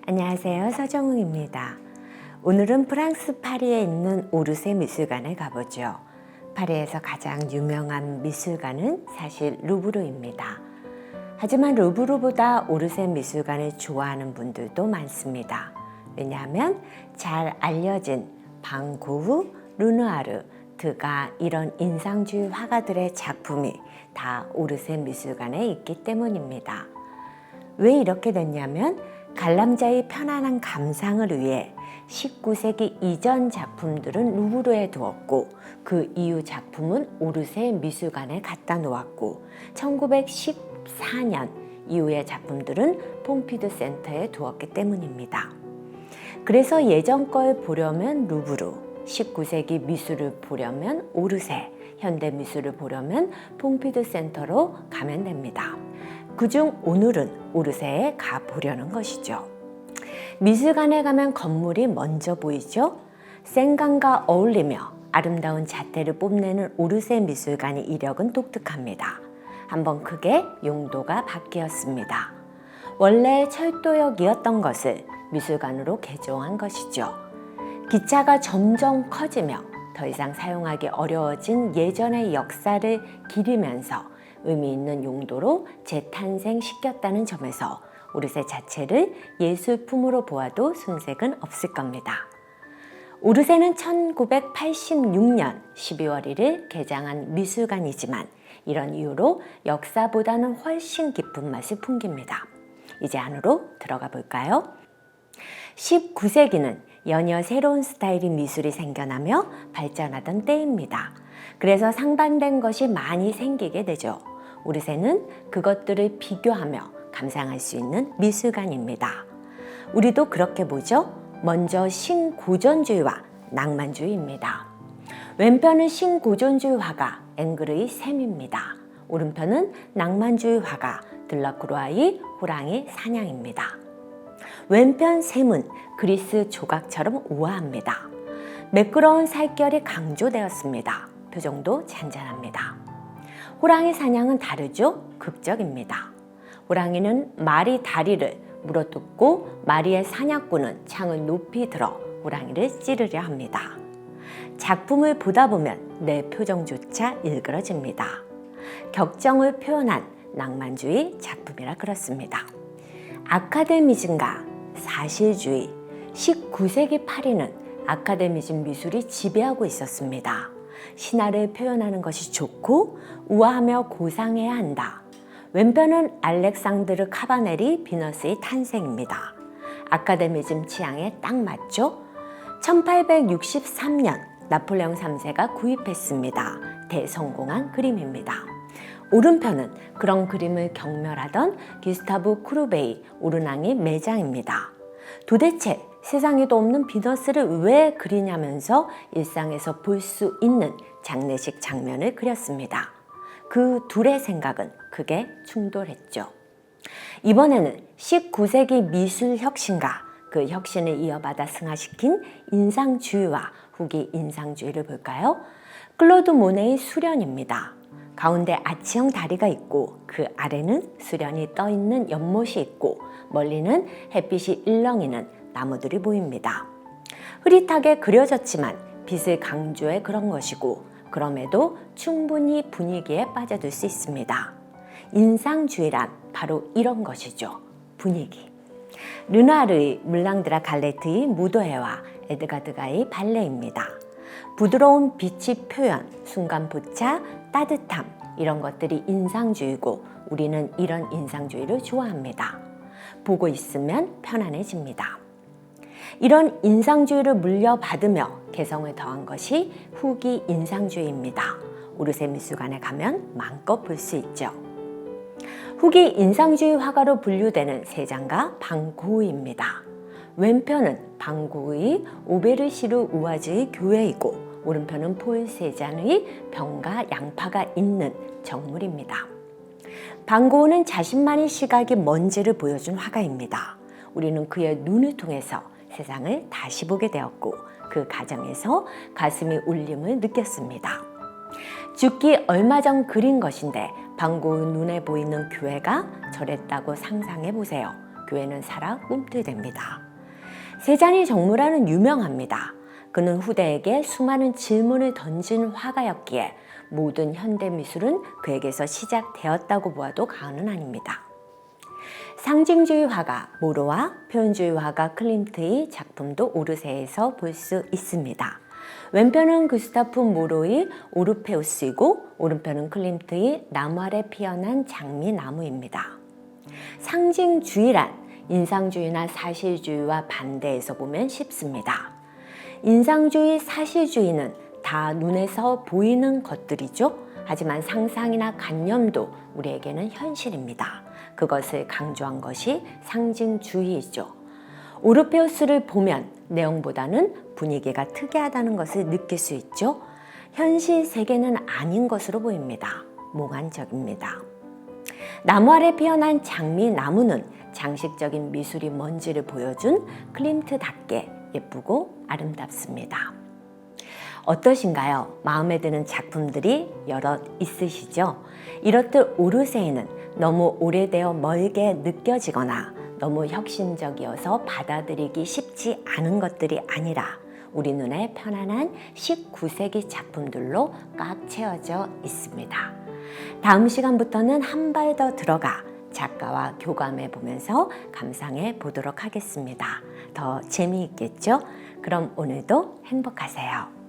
안녕하세요. 서정웅입니다. 오늘은 프랑스 파리에 있는 오르세 미술관에 가보죠. 파리에서 가장 유명한 미술관은 사실 루브르입니다. 하지만 루브르보다 오르세 미술관을 좋아하는 분들도 많습니다. 왜냐하면 잘 알려진 방 고흐, 르누아르, 드가 이런 인상주의 화가들의 작품이 다 오르세 미술관에 있기 때문입니다. 왜 이렇게 됐냐면 관람자의 편안한 감상을 위해 19세기 이전 작품들은 루브르에 두었고 그 이후 작품은 오르세 미술관에 갖다 놓았고 1914년 이후의 작품들은 퐁피두 센터에 두었기 때문입니다. 그래서 예전 걸 보려면 루브르, 19세기 미술을 보려면 오르세, 현대 미술을 보려면 퐁피두 센터로 가면 됩니다. 그중 오늘은 오르세에 가보려는 것이죠. 미술관에 가면 건물이 먼저 보이죠? 생강과 어울리며 아름다운 자태를 뽐내는 오르세 미술관의 이력은 독특합니다. 한번 크게 용도가 바뀌었습니다. 원래 철도역이었던 것을 미술관으로 개조한 것이죠. 기차가 점점 커지며 더 이상 사용하기 어려워진 예전의 역사를 기리면서 의미 있는 용도로 재탄생시켰다는 점에서 오르세 자체를 예술품으로 보아도 손색은 없을 겁니다. 오르세는 1986년 12월 1일 개장한 미술관이지만 이런 이유로 역사보다는 훨씬 깊은 맛을 풍깁니다. 이제 안으로 들어가 볼까요? 19세기는 연이어 새로운 스타일의 미술이 생겨나며 발전하던 때입니다. 그래서 상반된 것이 많이 생기게 되죠. 오르세는 그것들을 비교하며 감상할 수 있는 미술관입니다. 우리도 그렇게 보죠. 먼저 신고전주의와 낭만주의입니다. 왼편은 신고전주의 화가 앵그르의 샘입니다. 오른편은 낭만주의 화가 들라크루아의 호랑이 사냥입니다. 왼편 샘은 그리스 조각처럼 우아합니다. 매끄러운 살결이 강조되었습니다. 표정도 잔잔합니다. 호랑이 사냥은 다르죠? 극적입니다. 호랑이는 말이 다리를 물어뜯고 마리의 사냥꾼은 창을 높이 들어 호랑이를 찌르려 합니다. 작품을 보다 보면 내 표정조차 일그러집니다. 격정을 표현한 낭만주의 작품이라 그렇습니다. 아카데미즘과 사실주의, 19세기 파리는 아카데미즘 미술이 지배하고 있었습니다. 신화를 표현하는 것이 좋고 우아하며 고상해야 한다. 왼편은 알렉산드르 카바넬이 비너스의 탄생입니다. 아카데미즘 취향에 딱 맞죠? 1863년 나폴레옹 3세가 구입했습니다. 대성공한 그림입니다. 오른편은 그런 그림을 경멸하던 기스타브 쿠르베이 오르낭의 매장입니다. 도대체 세상에도 없는 비너스를 왜 그리냐면서 일상에서 볼 수 있는 장례식 장면을 그렸습니다. 그 둘의 생각은 크게 충돌했죠. 이번에는 19세기 미술 혁신가, 그 혁신을 이어받아 승화시킨 인상주의와 후기 인상주의를 볼까요? 클로드 모네의 수련입니다. 가운데 아치형 다리가 있고 그 아래는 수련이 떠있는 연못이 있고 멀리는 햇빛이 일렁이는 나무들이 보입니다. 흐릿하게 그려졌지만 빛을 강조해 그런 것이고 그럼에도 충분히 분위기에 빠져들 수 있습니다. 인상주의란 바로 이런 것이죠. 분위기. 르누아르의 물랑드라 갈레트의 무도회와 에드가 드가의 발레입니다. 부드러운 빛의 표현, 순간포차, 따뜻함 이런 것들이 인상주의고 우리는 이런 인상주의를 좋아합니다. 보고 있으면 편안해집니다. 이런 인상주의를 물려받으며 개성을 더한 것이 후기 인상주의입니다. 오르세 미술관에 가면 마음껏 볼 수 있죠. 후기 인상주의 화가로 분류되는 세장가 방 고흐입니다. 왼편은 방 고흐의 오베르시르 우아즈의 교회이고 오른편은 폴 세잔의 병과 양파가 있는 정물입니다. 방 고흐는 자신만의 시각이 뭔지를 보여준 화가입니다. 우리는 그의 눈을 통해서 세상을 다시 보게 되었고 그 과정에서 가슴이 울림을 느꼈습니다. 죽기 얼마 전 그린 것인데 방 고흐 눈에 보이는 교회가 저랬다고 상상해 보세요. 교회는 살아 꿈틀댑니다. 세잔이 정무라는 유명합니다. 그는 후대에게 수많은 질문을 던진 화가였기에 모든 현대 미술은 그에게서 시작되었다고 보아도 과언은 아닙니다. 상징주의 화가 모로와 표현주의 화가 클림트의 작품도 오르세에서 볼 수 있습니다. 왼편은 구스타프 모로의 오르페우스이고 오른편은 클림트의 나무 아래 피어난 장미나무입니다. 상징주의란 인상주의나 사실주의와 반대해서 보면 쉽습니다. 인상주의, 사실주의는 다 눈에서 보이는 것들이죠. 하지만 상상이나 관념도 우리에게는 현실입니다. 그것을 강조한 것이 상징주의이죠. 오르페우스를 보면 내용보다는 분위기가 특이하다는 것을 느낄 수 있죠. 현실 세계는 아닌 것으로 보입니다. 몽환적입니다. 나무 아래 피어난 장미나무는 장식적인 미술이 뭔지를 보여준 클림트답게 예쁘고 아름답습니다. 어떠신가요? 마음에 드는 작품들이 여럿 있으시죠? 이렇듯 오르세이는 너무 오래되어 멀게 느껴지거나 너무 혁신적이어서 받아들이기 쉽지 않은 것들이 아니라 우리 눈에 편안한 19세기 작품들로 꽉 채워져 있습니다. 다음 시간부터는 한 발 더 들어가 작가와 교감해 보면서 감상해 보도록 하겠습니다. 더 재미있겠죠? 그럼 오늘도 행복하세요.